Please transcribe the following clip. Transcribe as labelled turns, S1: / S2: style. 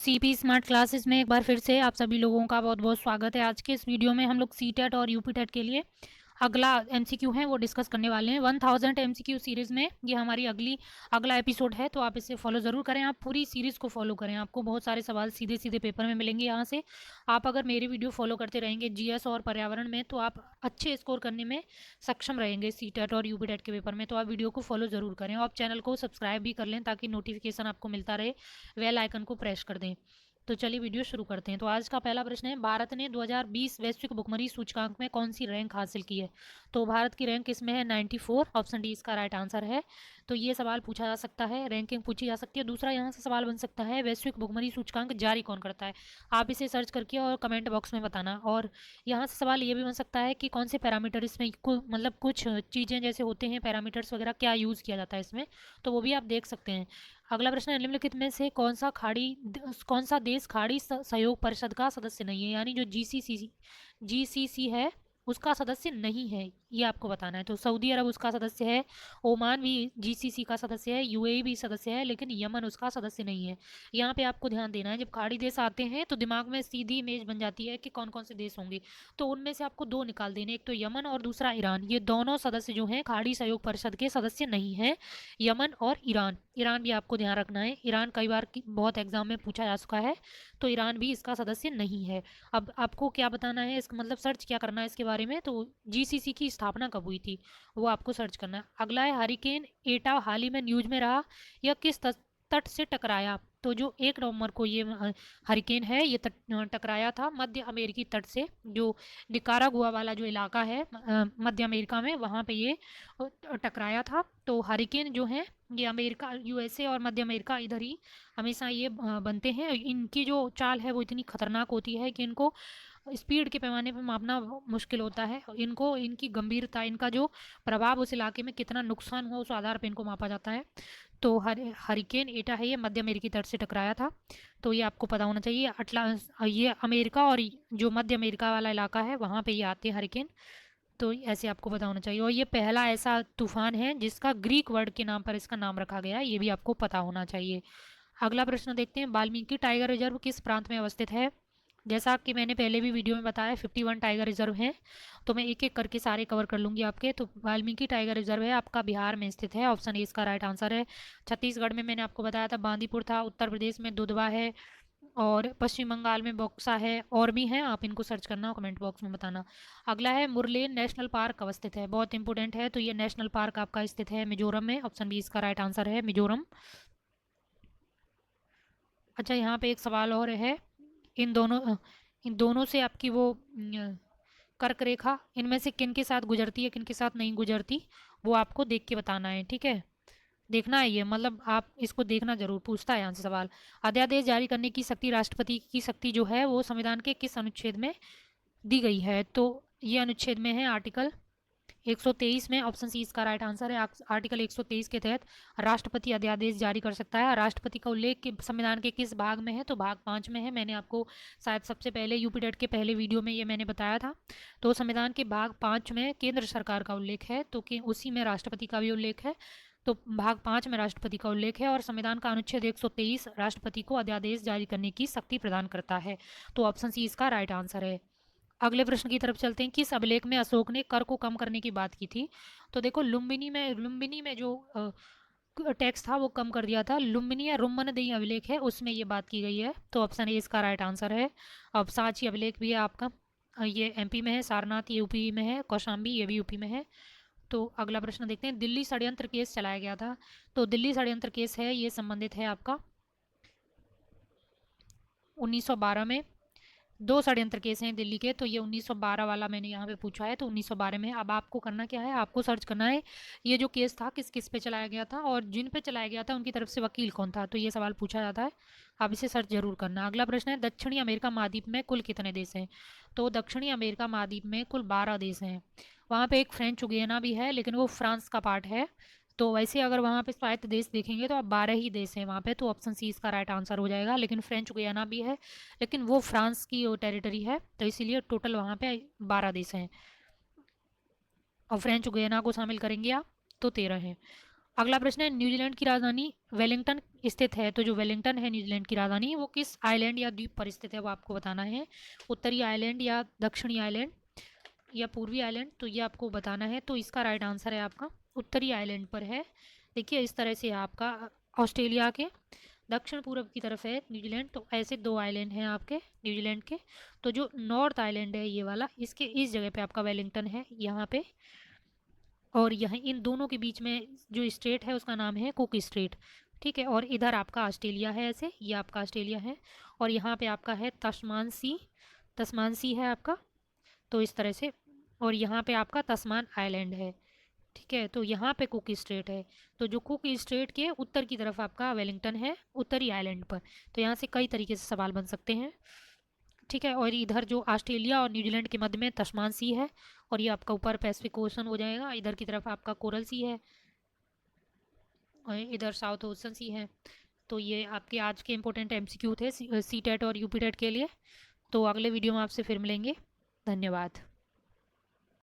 S1: CP smart classes में एक बार फिर से आप सभी लोगों का बहुत बहुत स्वागत है। आज के इस वीडियो में हम लोग सीटेट और यूपीटेट के लिए अगला एमसीक्यू है वो डिस्कस करने वाले हैं। 1000 एमसीक्यू सीरीज़ में ये हमारी अगला एपिसोड है, तो आप इसे फॉलो ज़रूर करें। आप पूरी सीरीज़ को फॉलो करें, आपको बहुत सारे सवाल सीधे सीधे पेपर में मिलेंगे यहाँ से। आप अगर मेरी वीडियो फॉलो करते रहेंगे जीएस और पर्यावरण में, तो आप अच्छे स्कोर करने में सक्षम रहेंगे सीटेट और यूपीटेट के पेपर में। तो आप वीडियो को फॉलो ज़रूर करें और आप चैनल को सब्सक्राइब भी कर लें ताकि नोटिफिकेशन आपको मिलता रहे। बेल आइकन को प्रेस कर दें। तो चलिए वीडियो शुरू करते हैं। तो आज का पहला प्रश्न है, भारत ने 2020 वैश्विक भुखमरी सूचकांक में कौन सी रैंक हासिल की है? तो भारत की रैंक इसमें है 94। ऑप्शन डी इसका राइट आंसर है। तो ये सवाल पूछा जा सकता है, रैंकिंग पूछी जा सकती है। दूसरा यहाँ से सवाल बन सकता है, वैश्विक भुखमरी सूचकांक जारी कौन करता है? आप इसे सर्च करके और कमेंट बॉक्स में बताना। और यहाँ से सवाल ये भी बन सकता है कि कौन से पैरामीटर इसमें मतलब कुछ चीज़ें जैसे होते हैं पैरामीटर्स वगैरह, क्या यूज़ किया जाता है इसमें, तो वो भी आप देख सकते हैं। अगला प्रश्न है, निम्नलिखित में से कौन सा देश खाड़ी सहयोग परिषद का सदस्य नहीं है? यानी जो जीसीसी है उसका सदस्य नहीं है, ये आपको बताना है। तो सऊदी अरब उसका सदस्य है, ओमान भी जीसीसी का सदस्य है, यूएई भी सदस्य है, लेकिन यमन उसका सदस्य नहीं है। यहाँ पे आपको ध्यान देना है, जब खाड़ी देश आते हैं तो दिमाग में सीधी इमेज बन जाती है कि कौन कौन से देश होंगे। तो उनमें से आपको दो निकाल देने, एक तो यमन और दूसरा ईरान। ये दोनों सदस्य जो हैं खाड़ी सहयोग परिषद के सदस्य नहीं है, यमन और ईरान। ईरान भी आपको ध्यान रखना है, ईरान कई बार बहुत एग्जाम में पूछा जा चुका है, तो ईरान भी इसका सदस्य नहीं है। अब आपको क्या बताना है, इसका मतलब सर्च क्या करना है इसके बारे में, तो जीसीसी की स्थापना कब हुई थी वो आपको सर्च करना है। अगला है, हरिकेन एटा हाल ही में न्यूज में रहा, यह किस तट से टकराया? तो जो 1 नवंबर को ये हरिकेन है ये टकराया था मध्य अमेरिकी तट से। जो निकारागुआ वाला जो इलाका है मध्य अमेरिका में, वहाँ पे ये टकराया था। तो हरिकेन जो है ये अमेरिका, यूएसए और मध्य अमेरिका इधर ही हमेशा ये बनते हैं। इनकी जो चाल है वो इतनी खतरनाक होती है कि इनको स्पीड के पैमाने पर मापना मुश्किल होता है। इनको इनकी गंभीरता, इनका जो प्रभाव उस इलाके में कितना नुकसान हुआ उस आधार पर इनको मापा जाता है। तो हरिकेन एटा है ये मध्य अमेरिकी तट से टकराया था, तो ये आपको पता होना चाहिए। ये अमेरिका और जो मध्य अमेरिका वाला इलाका है वहाँ पे ये आते हैं हरिकेन, तो ऐसे आपको पता होना चाहिए। और ये पहला ऐसा तूफान है जिसका ग्रीक वर्ड के नाम पर इसका नाम रखा गया है, ये भी आपको पता होना चाहिए। अगला प्रश्न देखते हैं, वाल्मीकि टाइगर रिजर्व किस प्रांत में अवस्थित है? जैसा कि मैंने पहले भी वीडियो में बताया 51 टाइगर रिजर्व हैं, तो मैं एक एक करके सारे कवर कर लूँगी आपके। तो वाल्मीकि टाइगर रिजर्व है आपका बिहार में स्थित है, ऑप्शन ए इसका राइट आंसर है। छत्तीसगढ़ में मैंने आपको बताया था बांदीपुर था, उत्तर प्रदेश में दुधवा है, और पश्चिम बंगाल में बक्सा है, और भी हैं, आप इनको सर्च करना और कमेंट बॉक्स में बताना। अगला है, मुरलेन नेशनल पार्क कब स्थित है? बहुत इंपॉर्टेंट है। तो ये नेशनल पार्क आपका स्थित है मिजोरम में, ऑप्शन बी इसका राइट आंसर है, मिजोरम। अच्छा, यहाँ पे एक सवाल और है, इन दोनों से आपकी वो कर्क रेखा इनमें से किन के साथ गुजरती है, किन के साथ नहीं गुजरती, वो आपको देख के बताना है, ठीक है? देखना है ये, मतलब आप इसको देखना जरूर, पूछता है यहाँ से सवाल। अध्यादेश जारी करने की शक्ति राष्ट्रपति की शक्ति जो है वो संविधान के किस अनुच्छेद में दी गई है? तो ये अनुच्छेद में है आर्टिकल 123 में, ऑप्शन सी इसका राइट आंसर है। आर्टिकल 123 के तहत राष्ट्रपति अध्यादेश जारी कर सकता है। राष्ट्रपति का उल्लेख संविधान के किस भाग में है? तो भाग 5 में है। मैंने आपको शायद सबसे पहले यूपीटेट के पहले वीडियो में ये मैंने बताया था। तो संविधान के भाग 5 में केंद्र सरकार का उल्लेख है, तो कि उसी में राष्ट्रपति का भी उल्लेख है। तो भाग 5 में राष्ट्रपति का उल्लेख है, और संविधान का अनुच्छेद 123 राष्ट्रपति को अध्यादेश जारी करने की शक्ति प्रदान करता है। तो ऑप्शन सी इसका राइट आंसर है। अगले प्रश्न की तरफ चलते हैं, किस अभिलेख में अशोक ने कर को कम करने की बात की थी? तो देखो, लुम्बिनी में जो टैक्स था वो कम कर दिया था। लुम्बिनी या रुम्मनदेही अभिलेख है उसमें ये बात की गई है, तो ऑप्शन ए इसका राइट आंसर है। अब सांची अभिलेख भी है आपका, ये एमपी में है, सारनाथ ये यूपी में है, कौशाम्बी ये भी यूपी में है। तो अगला प्रश्न देखते हैं, दिल्ली षड्यंत्र केस चलाया गया था। तो दिल्ली षड्यंत्र केस है ये संबंधित है आपका 1912 में। दो षड्यंत्र केस हैं दिल्ली के, तो ये 1912 वाला मैंने यहाँ पे पूछा है, तो 1912 में। अब आपको करना क्या है, आपको सर्च करना है ये जो केस था किस किस पे चलाया गया था, और जिन पे चलाया गया था उनकी तरफ से वकील कौन था, तो ये सवाल पूछा जाता है। आप इसे सर्च जरूर करना। अगला प्रश्न है, दक्षिणी अमेरिका महाद्वीप में कुल कितने देश हैं? तो दक्षिणी अमेरिका महाद्वीप में कुल 12 देश हैं। वहाँ पे एक फ्रेंच गुयाना भी है, लेकिन वो फ्रांस का पार्ट है। तो वैसे अगर वहाँ पे स्वायत्त देश देखेंगे तो अब 12 ही देश हैं वहाँ पे, तो ऑप्शन सी इसका राइट आंसर हो जाएगा। लेकिन फ्रेंच गुयाना भी है, लेकिन वो फ्रांस की टेरिटरी है, तो इसीलिए टोटल वहाँ पे 12 देश हैं, और फ्रेंच गुयाना को शामिल करेंगे आप तो 13 हैं। अगला प्रश्न है, न्यूजीलैंड की राजधानी वेलिंगटन स्थित है, तो जो वेलिंगटन है न्यूजीलैंड की राजधानी, वो किस आइलैंड या द्वीप पर स्थित है, वो आपको बताना है। उत्तरी आइलैंड या दक्षिणी आइलैंड या पूर्वी आइलैंड, तो ये आपको बताना है। तो इसका राइट आंसर है आपका उत्तरी आइलैंड पर है। देखिए इस तरह से आपका ऑस्ट्रेलिया के दक्षिण पूर्व की तरफ है न्यूजीलैंड, तो ऐसे दो आइलैंड हैं आपके न्यूजीलैंड के। तो जो नॉर्थ आइलैंड है ये वाला, इसके इस जगह पे आपका वेलिंगटन है यहाँ पे, और यहाँ इन दोनों के बीच में जो स्ट्रेट है उसका नाम है कुक स्ट्रेट। ठीक है, और इधर आपका ऑस्ट्रेलिया है, ऐसे ये आपका ऑस्ट्रेलिया है, और यहाँ पे आपका है तस्मान सी है आपका, तो इस तरह से, और यहाँ पे आपका तस्मान आइलैंड है। ठीक है, तो यहाँ पे कुक स्ट्रेट है, तो जो कुक स्ट्रेट के उत्तर की तरफ आपका वेलिंगटन है उत्तरी आइलैंड पर। तो यहाँ से कई तरीके से सवाल बन सकते हैं। ठीक है, और इधर जो ऑस्ट्रेलिया और न्यूजीलैंड के मध्य में तस्मान सी है, और ये आपका ऊपर पैसिफिक ओशन हो जाएगा, इधर की तरफ आपका कोरल सी है, और इधर साउथ ओशन सी है। तो ये आपके आज के इंपॉर्टेंट एमसीक्यू थे सी टेट और यूपी टेट के लिए। तो अगले वीडियो में आपसे फिर मिलेंगे। धन्यवाद।